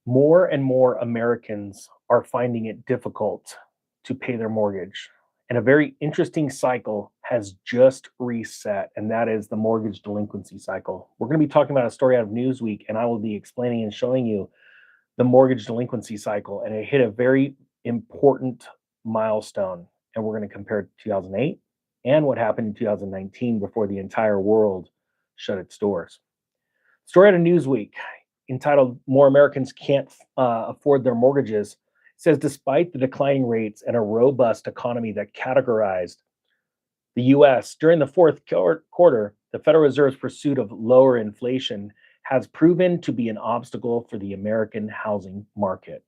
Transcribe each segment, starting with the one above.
More and more Americans are finding it difficult to pay their mortgage. And a very interesting cycle has just reset, and that is the mortgage delinquency cycle. We're going to be talking about a story out of Newsweek, and I will be explaining and showing you the mortgage delinquency cycle. And it hit a very important milestone. And we're going to compare it to 2008 and what happened in 2019 before the entire world shut its doors. Story out of Newsweek entitled More Americans Can't Afford Their Mortgages says despite the declining rates and a robust economy that categorized the US during the fourth quarter, the Federal Reserve's pursuit of lower inflation has proven to be an obstacle for the American housing market.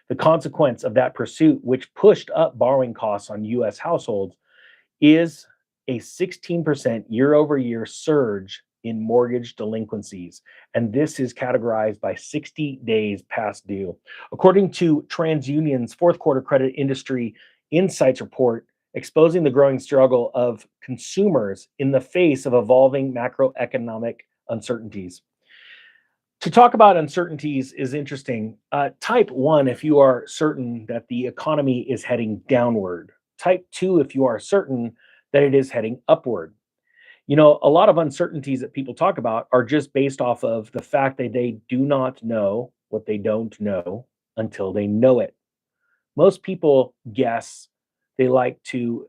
The consequence of that pursuit, which pushed up borrowing costs on US households, is a 16% year over year surge in mortgage delinquencies. And this is categorized by 60 days past due. According to TransUnion's fourth quarter credit industry insights report, exposing the growing struggle of consumers in the face of evolving macroeconomic uncertainties. To talk about uncertainties is interesting. Type 1 if you are certain that the economy is heading downward. Type 2 if you are certain that it is heading upward. You know, a lot of uncertainties that people talk about are just based off of the fact that they do not know what they don't know until they know it. Most people guess, they like to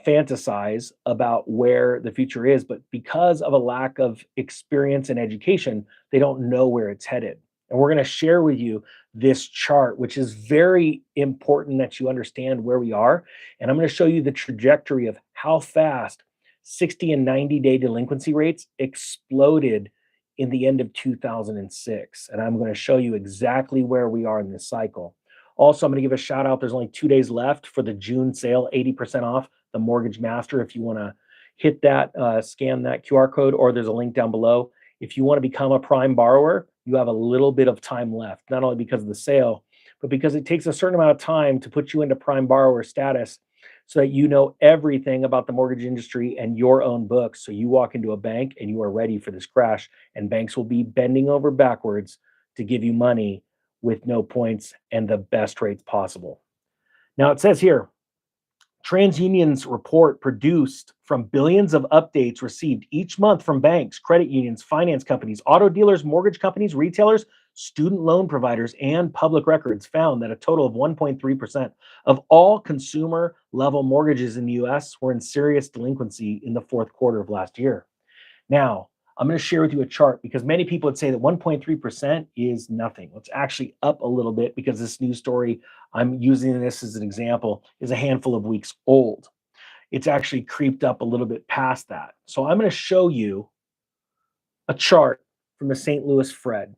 fantasize about where the future is, but because of a lack of experience and education, they don't know where it's headed. And we're going to share with you this chart, which is very important that you understand where we are. And I'm going to show you the trajectory of how fast 60 and 90-day delinquency rates exploded in the end of 2006. And I'm going to show you exactly where we are in this cycle. Also, I'm going to give a shout out. There's only 2 days left for the June sale, 80% off the Mortgage Master. If you want to hit that, scan that QR code, or there's a link down below. If you want to become a prime borrower, you have a little bit of time left, not only because of the sale, but because it takes a certain amount of time to put you into prime borrower status so that you know everything about the mortgage industry and your own books. So you walk into a bank and you are ready for this crash, and banks will be bending over backwards to give you money with no points and the best rates possible. Now it says here, TransUnion's report produced from billions of updates received each month from banks, credit unions, finance companies, auto dealers, mortgage companies, retailers, student loan providers, and public records found that a total of 1.3% of all consumer level mortgages in the US were in serious delinquency in the fourth quarter of last year. Now, I'm going to share with you a chart because many people would say that 1.3% is nothing. It's actually up a little bit because this news story, I'm using this as an example, is a handful of weeks old. It's actually creeped up a little bit past that. So I'm going to show you a chart from the St. Louis Fed.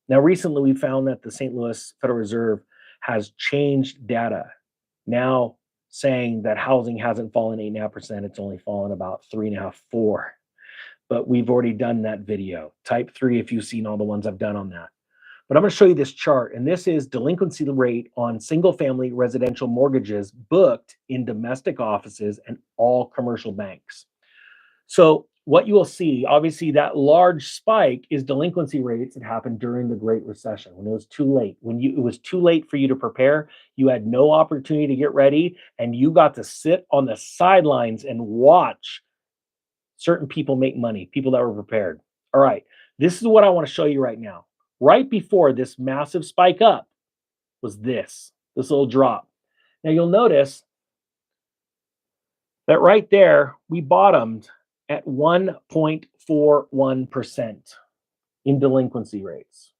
Now, recently we found that the St. Louis Federal Reserve has changed data, now saying that housing hasn't fallen 8.5%, it's only fallen about 3.5%, 4%. But we've already done that video. Type 3 if you've seen all the ones I've done on that. But I'm going to show you this chart, and this is delinquency rate on single-family residential mortgages booked in domestic offices and all commercial banks. So what you will see, obviously that large spike is delinquency rates that happened during the Great Recession, when it was too late. It was too late for you to prepare, you had no opportunity to get ready, and you got to sit on the sidelines and watch certain people make money, people that were prepared. All right, this is what I want to show you right now. Right before this massive spike up was this little drop. Now you'll notice that right there, we bottomed at 1.41% in delinquency rates.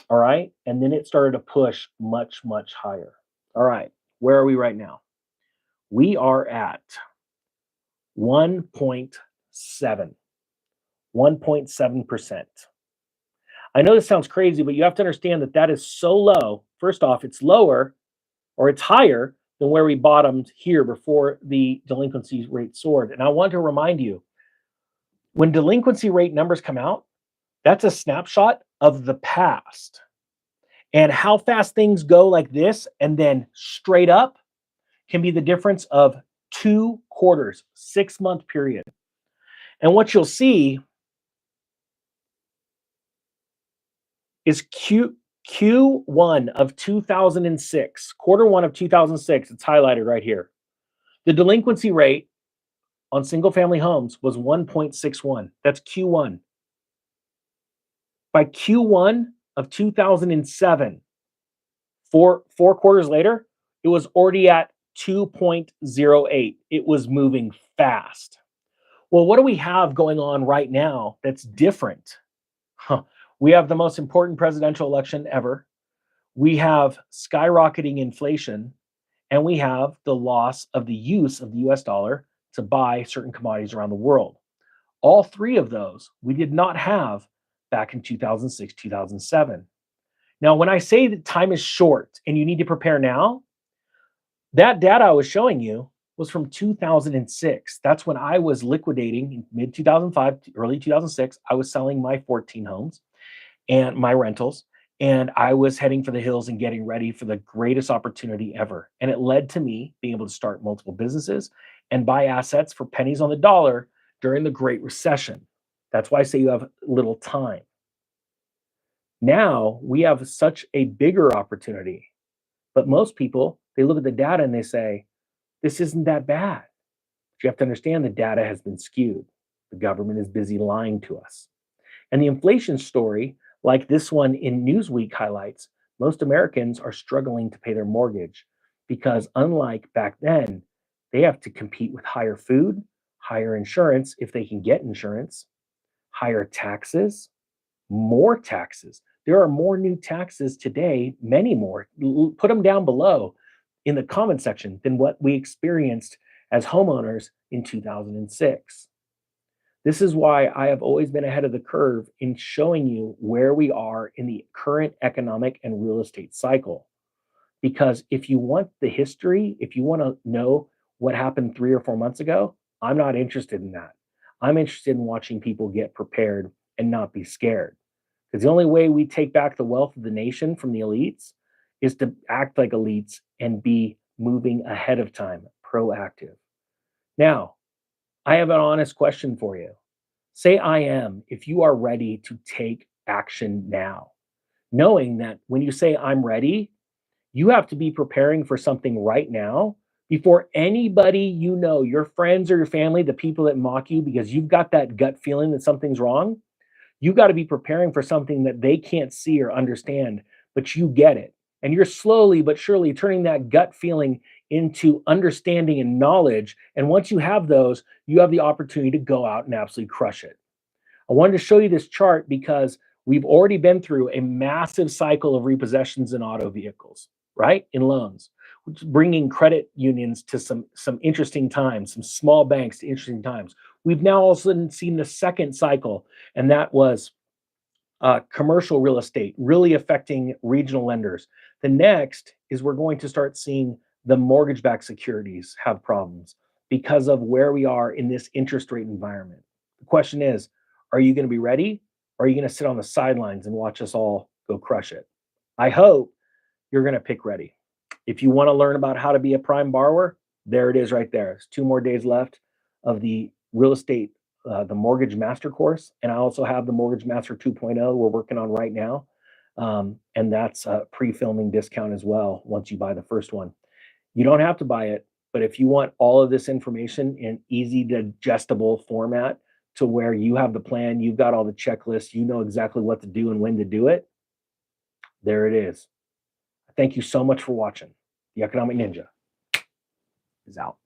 All right, and then it started to push much, much higher. All right, where are we right now? We are at 1.7%. I know this sounds crazy, but you have to understand that that is so low. First off, it's lower or it's higher than where we bottomed here before the delinquency rate soared. And I want to remind you, when delinquency rate numbers come out, that's a snapshot of the past. And how fast things go like this and then straight up can be the difference of 2 quarters, 6-month period. And what you'll see is Q1 of 2006, quarter one of 2006. It's highlighted right here. The delinquency rate on single family homes was 1.61. That's Q1. By Q1 of 2007, four quarters later, it was already at 2.08. It was moving fast. Well, what do we have going on right now that's different? We have the most important presidential election ever. We have skyrocketing inflation, and we have the loss of the use of the US dollar to buy certain commodities around the world. All three of those we did not have back in 2006, 2007. Now, when I say that time is short and you need to prepare now, that data I was showing you was from 2006. That's when I was liquidating in mid 2005, early 2006. I was selling my 14 homes and my rentals, and I was heading for the hills and getting ready for the greatest opportunity ever. And it led to me being able to start multiple businesses and buy assets for pennies on the dollar during the Great Recession. That's why I say you have little time. Now we have such a bigger opportunity, but most people, they look at the data and they say, this isn't that bad. But you have to understand the data has been skewed. The government is busy lying to us. And the inflation story, like this one in Newsweek highlights, most Americans are struggling to pay their mortgage because, unlike back then, they have to compete with higher food, higher insurance if they can get insurance, higher taxes, more taxes. There are more new taxes today, many more. Put them down below in the comment section than what we experienced as homeowners in 2006. This is why I have always been ahead of the curve in showing you where we are in the current economic and real estate cycle. Because if you want the history, if you want to know what happened 3 or 4 months ago, I'm not interested in that. I'm interested in watching people get prepared and not be scared. Because the only way we take back the wealth of the nation from the elites is to act like elites and be moving ahead of time, proactive. Now, I have an honest question for you. Say I am if you are ready to take action now, knowing that when you say I'm ready, you have to be preparing for something right now before anybody you know, your friends or your family, the people that mock you because you've got that gut feeling that something's wrong. You got to be preparing for something that they can't see or understand, but you get it. And you're slowly but surely turning that gut feeling into understanding and knowledge. And once you have those, you have the opportunity to go out and absolutely crush it. I wanted to show you this chart because we've already been through a massive cycle of repossessions in auto vehicles, right? In loans, which is bringing credit unions to some interesting times, some small banks to interesting times. We've now also seen the second cycle, and that was commercial real estate really affecting regional lenders. The next is we're going to start seeing the mortgage-backed securities have problems because of where we are in this interest rate environment. The question is, are you going to be ready? Or are you going to sit on the sidelines and watch us all go crush it? I hope you're going to pick ready. If you want to learn about how to be a prime borrower, there it is right there. There's 2 more days left of the real estate, the mortgage master course. And I also have the mortgage master 2.0 we're working on right now. And that's a pre-filming discount as well once you buy the first one. You don't have to buy it, but if you want all of this information in easy digestible format to where you have the plan, you've got all the checklists, you know exactly what to do and when to do it, there it is. Thank you so much for watching. The Economic Ninja is out.